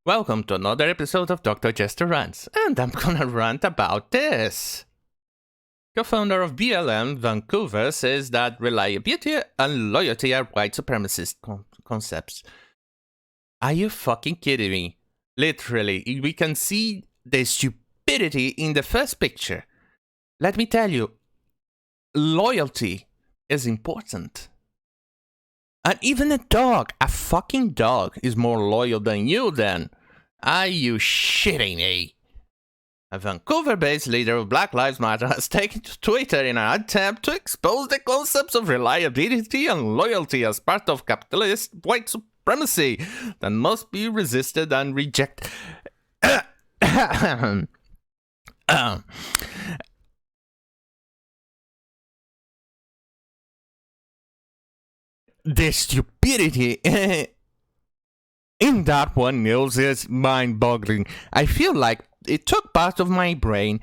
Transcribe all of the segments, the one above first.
Welcome to another episode of Dr. Jester Rants, and I'm gonna rant about this. Co-founder of BLM Vancouver says that reliability and loyalty are white supremacist concepts. Are you fucking kidding me? Literally, we can see the stupidity in the first picture. Let me tell you, loyalty is important. And even a fucking dog, is more loyal than you then. Are you shitting me? A Vancouver-based leader of Black Lives Matter has taken to Twitter in an attempt to expose the concepts of reliability and loyalty as part of capitalist white supremacy that must be resisted and rejected. The stupidity in that one news is mind-boggling. I feel like it took part of my brain,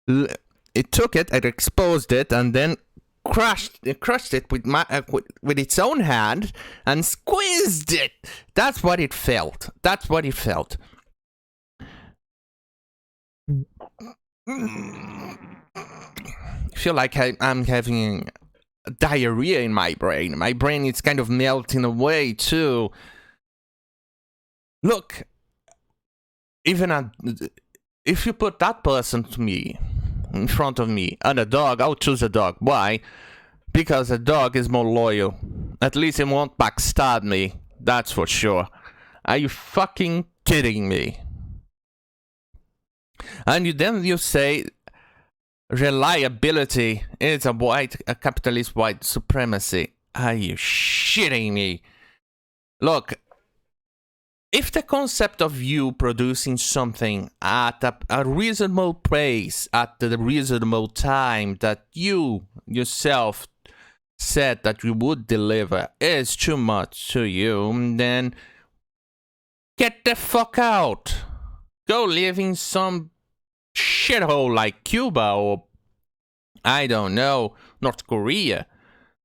it took it and exposed it, and then crushed it with its own hand and squeezed it. That's what it felt. I feel like I'm having diarrhea in my brain. My brain is kind of melting away too. Look, even if you put that person to me, in front of me, and a dog, I'll choose a dog. Why? Because a dog is more loyal. At least it won't backstab me. That's for sure. Are you fucking kidding me? And you say reliability is a capitalist white supremacy. Are you shitting me? Look, if the concept of you producing something at a reasonable pace, at the reasonable time that you yourself said that you would deliver is too much to you, then get the fuck out. Go live in some shithole like Cuba or, I don't know, North Korea.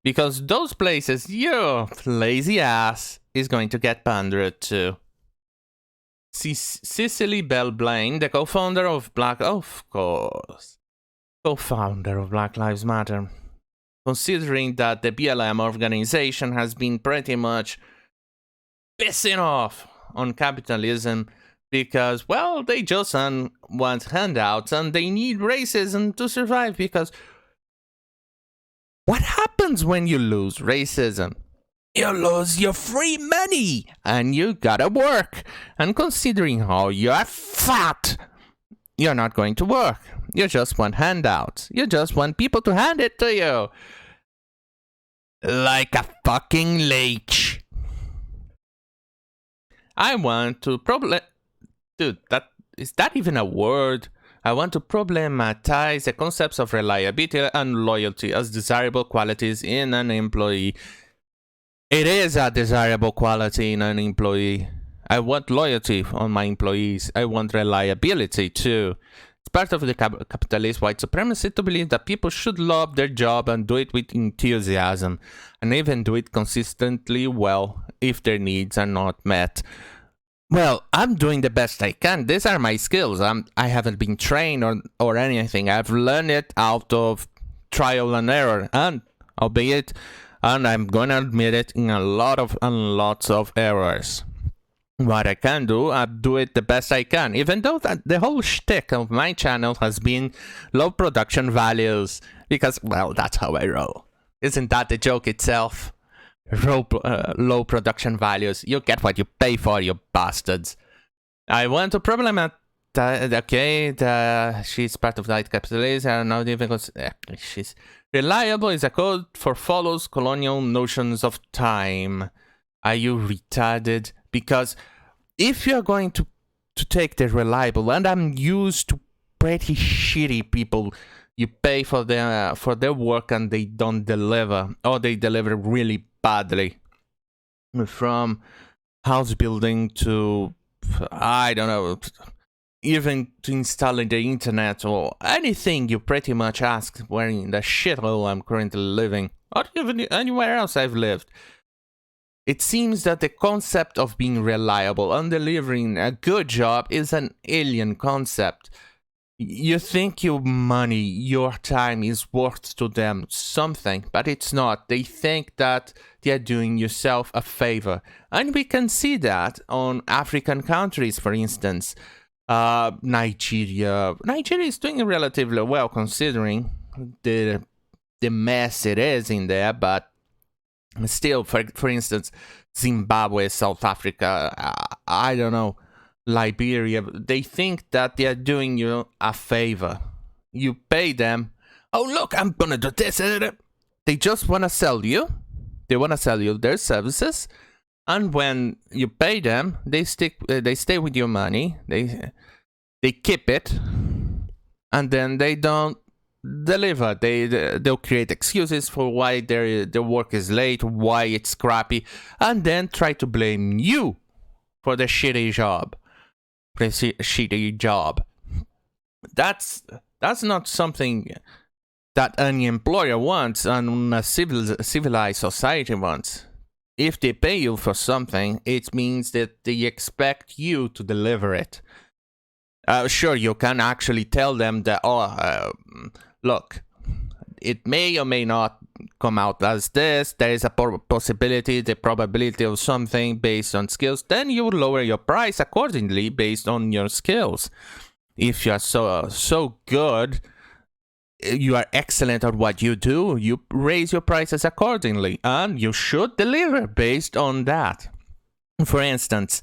Because those places, your lazy ass is going to get pandered to. Cicely Bell Blaine, the co-founder of Black Lives Matter, considering that the BLM organization has been pretty much pissing off on capitalism because, well, they just want handouts and they need racism to survive, because what happens when you lose racism? You lose your free money and you gotta work. And considering how you're fat, you're not going to work. You just want handouts. You just want people to hand it to you. Like a fucking leech. I want to Dude, is that even a word? I want to problematize the concepts of reliability and loyalty as desirable qualities in an employee. It is a desirable quality in an employee. I want loyalty on my employees. I want reliability too. It's part of the capitalist white supremacy to believe that people should love their job and do it with enthusiasm, and even do it consistently well if their needs are not met. Well, I'm doing the best I can. These are my skills. I haven't been trained or anything. I've learned it out of trial and error, and albeit, and I'm gonna admit it, in lots of errors. What I can do, I do it the best I can, even though the whole shtick of my channel has been low production values, because, well, that's how I roll. Isn't that the joke itself? Low production values. You get what you pay for, you bastards. I want to problematize. Okay, she's part of white capitalism, and not even she's reliable is a code for follows colonial notions of time. Are you retarded? Because if you're going to take the reliable, and I'm used to pretty shitty people, you pay for their work and they don't deliver, or they deliver really badly. From house building to, I don't know, even to installing the internet or anything you pretty much ask where in the shithole I'm currently living, or even anywhere else I've lived. It seems that the concept of being reliable and delivering a good job is an alien concept. You think your money, your time is worth to them something, but it's not. They think that they're doing yourself a favor. And we can see that on African countries, for instance. Nigeria is doing relatively well considering the mess it is in there, but still, for instance, Zimbabwe, South Africa, I don't know, Liberia, they think that they are doing you a favor. You pay them, oh look, I'm gonna do this. They just wanna sell you. They wanna sell you their services, and when you pay them, they stay with your money. They keep it, and then they don't deliver. They'll create excuses for why their work is late, why it's crappy, and then try to blame you for the shitty job. That's not something that any employer wants and a civilized society wants. If they pay you for something, it means that they expect you to deliver it. Sure, you can actually tell them that, look, it may or may not come out as this. There is a possibility, the probability of something based on skills. Then you lower your price accordingly based on your skills. If you are so good, you are excellent at what you do, you raise your prices accordingly, and you should deliver based on that. For instance,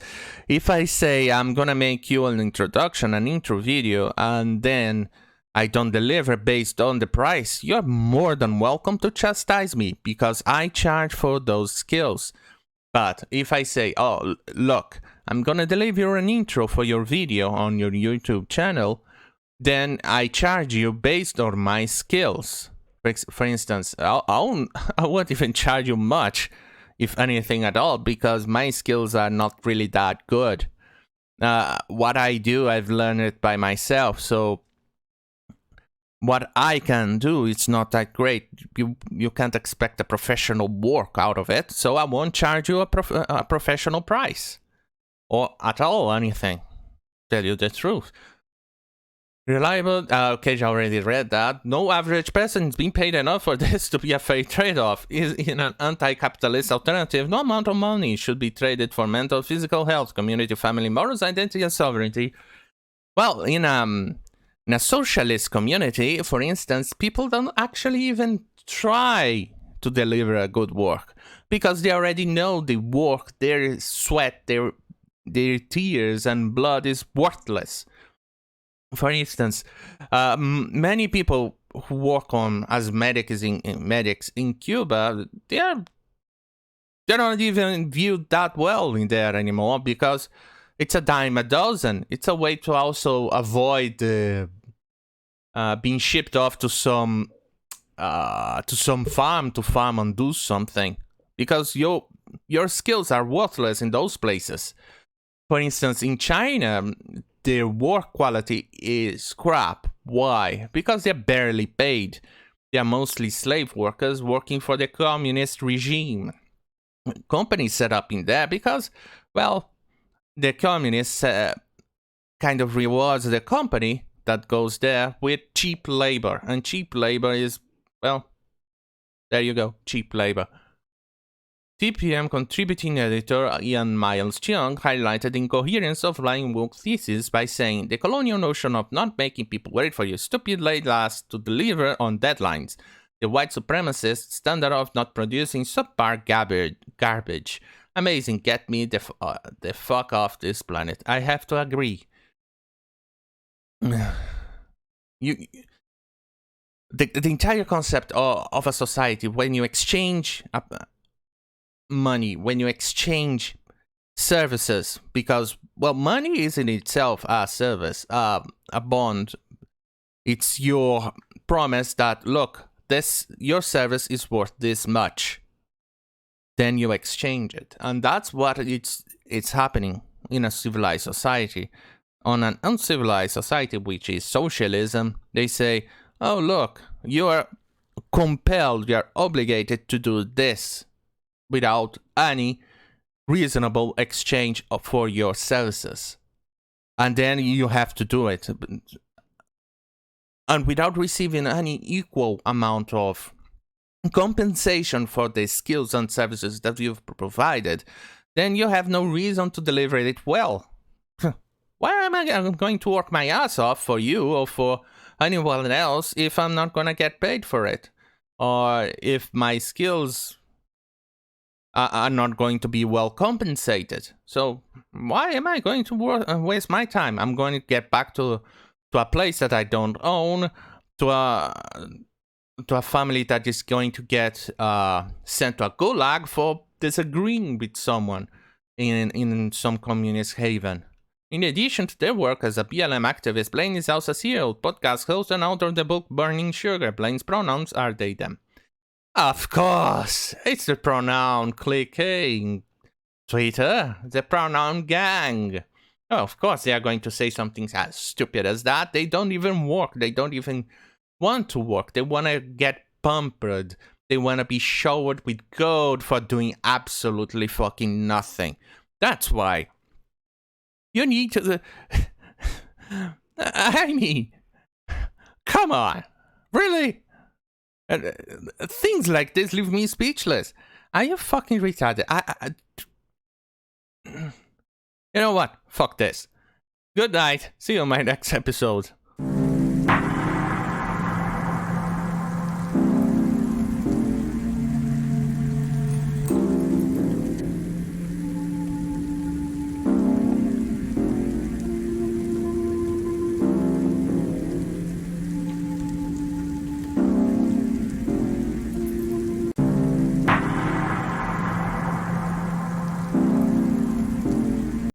if I say I'm gonna make you an introduction, an intro video, and then I don't deliver based on the price, you're more than welcome to chastise me because I charge for those skills. But if I say, oh, look, I'm gonna deliver an intro for your video on your YouTube channel, then I charge you based on my skills. For instance, I won't even charge you much, if anything at all, because my skills are not really that good. What I do, I've learned it by myself, so what I can do, it's not that great. You can't expect a professional work out of it, so I won't charge you a professional price. Or at all, anything. Tell you the truth. Reliable, okay, I already read that. No average person is being paid enough for this to be a fair trade-off. In an anti-capitalist alternative, no amount of money should be traded for mental, physical health, community, family, morals, identity, and sovereignty. Well, in a socialist community, for instance, people don't actually even try to deliver a good work because they already know the work, their sweat, their tears and blood is worthless. For instance, many people who work as medics in Cuba, they're not even viewed that well in there anymore because it's a dime a dozen. It's a way to also avoid being shipped off to some farm to farm and do something because your skills are worthless in those places. For instance, in China, their work quality is crap. Why? Because they're barely paid. They're mostly slave workers working for the communist regime. Companies set up in there because, well, the communists kind of rewards the company that goes there with cheap labor. And cheap labor is, well, there you go, cheap labor. TPM contributing editor Ian Miles Cheong highlighted the incoherence of lying woke thesis by saying the colonial notion of not making people wait for your stupid late last to deliver on deadlines, the white supremacist standard of not producing subpar garbage. Amazing, get me the fuck off this planet. I have to agree. The entire concept of a society, when you exchange money, when you exchange services, because, well, money is in itself a service, a bond. It's your promise that, look, your service is worth this much. Then you exchange it. And that's what it's happening in a civilized society. On an uncivilized society, which is socialism, they say, oh, look, you are compelled, you are obligated to do this without any reasonable exchange for your services. And then you have to do it. And without receiving any equal amount of compensation for the skills and services that you've provided, then you have no reason to deliver it well. Why am I going to work my ass off for you or for anyone else if I'm not going to get paid for it? Or if my skills are not going to be well compensated? So why am I going to waste my time? I'm going to get back to a place that I don't own, to a family that is going to get sent to a gulag for disagreeing with someone in some communist haven. In addition to their work as a BLM activist, Blaine is also a serial podcast host and author of the book Burning Sugar. Blaine's pronouns are they, them. Of course, it's the pronoun clique, Twitter, the pronoun gang. Oh, of course, they are going to say something as stupid as that. They don't even work. They don't even want to work. They want to get pampered. They want to be showered with gold for doing absolutely fucking nothing. That's why. You need to... I mean, come on. Really? Things like this leave me speechless. Are you fucking retarded? You know what? Fuck this. Good night. See you in my next episode.